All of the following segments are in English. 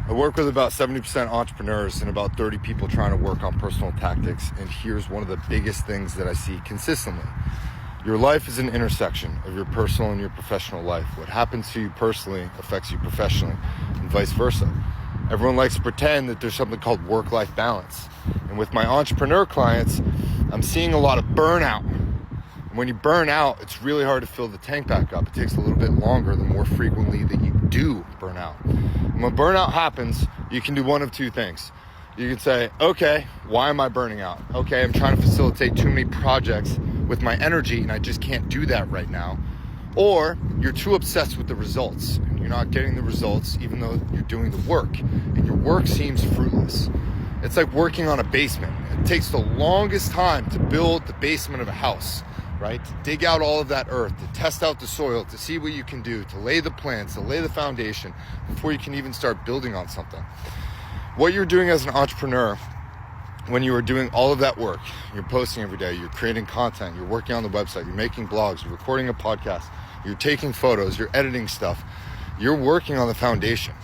I work with about 70% entrepreneurs and about 30 people trying to work on personal tactics. And here's one of the biggest things that I see consistently. Your life is an intersection of your personal and your professional life. What happens to you personally affects you professionally and vice versa. Everyone likes to pretend that there's something called work-life balance. And with my entrepreneur clients, I'm seeing a lot of burnout. And when you burn out, it's really hard to fill the tank back up. It takes a little bit longer the more frequently that you do burn out. And when burnout happens, you can do one of two things. You can say, okay, why am I burning out? Okay, I'm trying to facilitate too many projects with my energy and I just can't do that right now. Or you're too obsessed with the results and you're not getting the results even though you're doing the work and your work seems fruitless. It's like working on a basement. It takes the longest time to build the basement of a house, right? To dig out all of that earth, to test out the soil, to see what you can do, to lay the plans, to lay the foundation before you can even start building on something. What you're doing as an entrepreneur, when you are doing all of that work, you're posting every day, you're creating content, you're working on the website, you're making blogs, you're recording a podcast, you're taking photos, you're editing stuff, you're working on the foundation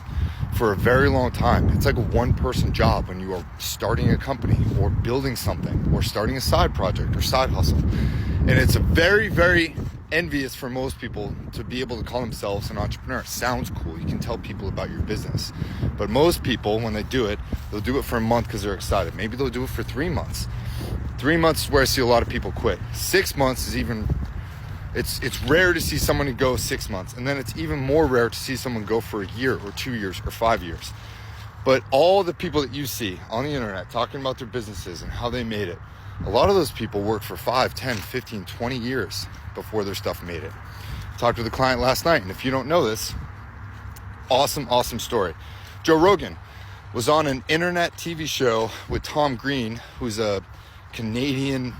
for a very long time. It's like a one-person job when you are starting a company or building something or starting a side project or side hustle. And it's very, very envious for most people to be able to call themselves an entrepreneur. It sounds cool. You can tell people about your business. But most people, when they do it, they'll do it for a month because they're excited. Maybe they'll do it for 3 months. 3 months is where I see a lot of people quit. 6 months is even, it's rare to see someone go 6 months. And then it's even more rare to see someone go for a year or 2 years or 5 years. But all the people that you see on the internet talking about their businesses and how they made it, a lot of those people worked for 5, 10, 15, 20 years before their stuff made it. Talked with a client last night, and if you don't know this, awesome story. Joe Rogan was on an internet TV show with Tom Green, who's a Canadian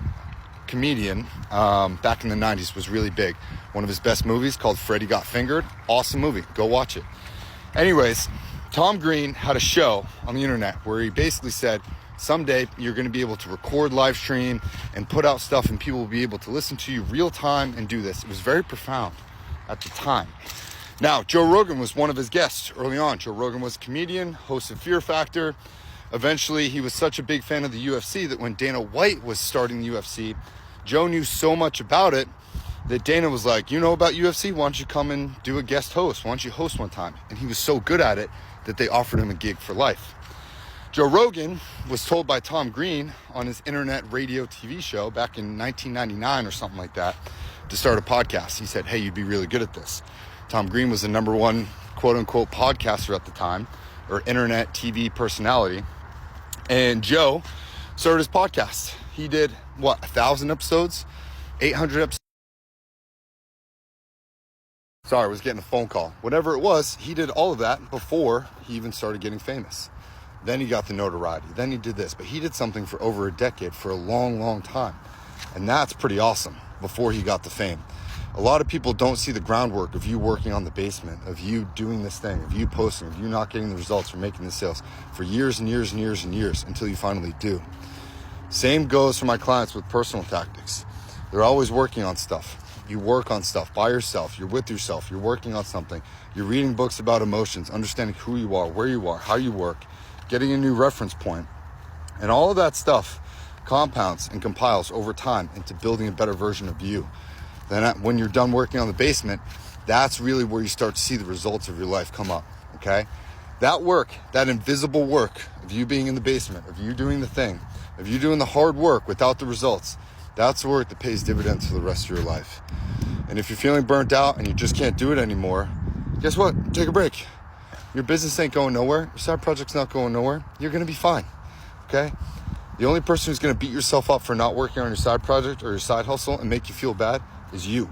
comedian, back in the 90s, was really big. One of his best movies called Freddy Got Fingered. Awesome movie. Go watch it. Anyways, Tom Green had a show on the internet where he basically said, someday you're going to be able to record live stream and put out stuff and people will be able to listen to you real time and do this. It was very profound at the time. Now, Joe Rogan was one of his guests early on. Joe Rogan was a comedian, host of Fear Factor. Eventually, he was such a big fan of the UFC that when Dana White was starting the UFC, Joe knew so much about it that Dana was like, you know about UFC? Why don't you come and do a guest host? Why don't you host one time? And he was so good at it that they offered him a gig for life. Joe Rogan was told by Tom Green on his internet radio TV show back in 1999 or something like that to start a podcast. He said, hey, you'd be really good at this. Tom Green was the number one quote unquote podcaster at the time, or internet TV personality. And Joe started his podcast. He did 1,000 episodes, 800 episodes. Sorry, I was getting a phone call. Whatever it was, he did all of that before he even started getting famous. Then he got the notoriety. Then he did this. But he did something for over a decade, for a long time. And that's pretty awesome before he got the fame. A lot of people don't see the groundwork of you working on the basement, of you doing this thing, of you posting, of you not getting the results or making the sales for years and years until you finally do. Same goes for my clients with personal tactics. They're always working on stuff. You work on stuff by yourself. You're with yourself. You're working on something. You're reading books about emotions, understanding who you are, where you are, how you work, getting a new reference point. And all of that stuff compounds and compiles over time into building a better version of you. Then when you're done working on the basement, that's really where you start to see the results of your life come up, okay? That work, that invisible work of you being in the basement, of you doing the thing, of you doing the hard work without the results, that's the work that pays dividends for the rest of your life. And if you're feeling burnt out and you just can't do it anymore, guess what? Take a break. Your business ain't going nowhere. Your side project's not going nowhere. You're going to be fine, okay? The only person who's going to beat yourself up for not working on your side project or your side hustle and make you feel bad is you.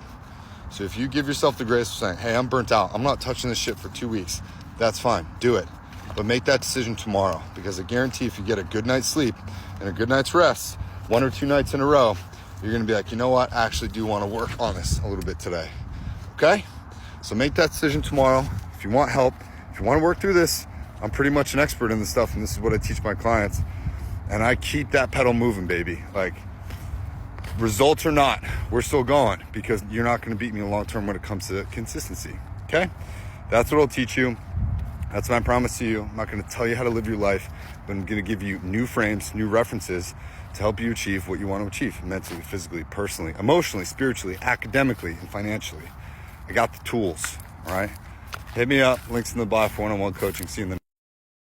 So if you give yourself the grace of saying, hey, I'm burnt out, I'm not touching this shit for 2 weeks, that's fine, do it. But make that decision tomorrow, because I guarantee if you get a good night's sleep and a good night's rest, 1 or 2 nights in a row, you're going to be like, you know what, I actually do want to work on this a little bit today, okay? So make that decision tomorrow. If you want help, if you want to work through this, I'm pretty much an expert in this stuff, and this is what I teach my clients. And I keep that pedal moving, baby. Like, results or not, we're still going, because you're not going to beat me long term when it comes to consistency, okay? That's what I'll teach you. That's my promise to you. I'm not going to tell you how to live your life, but I'm going to give you new frames, new references to help you achieve what you want to achieve mentally, physically, personally, emotionally, spiritually, academically, and financially. I got the tools, all right? Hit me up. Links in the bio for one-on-one coaching. See you in the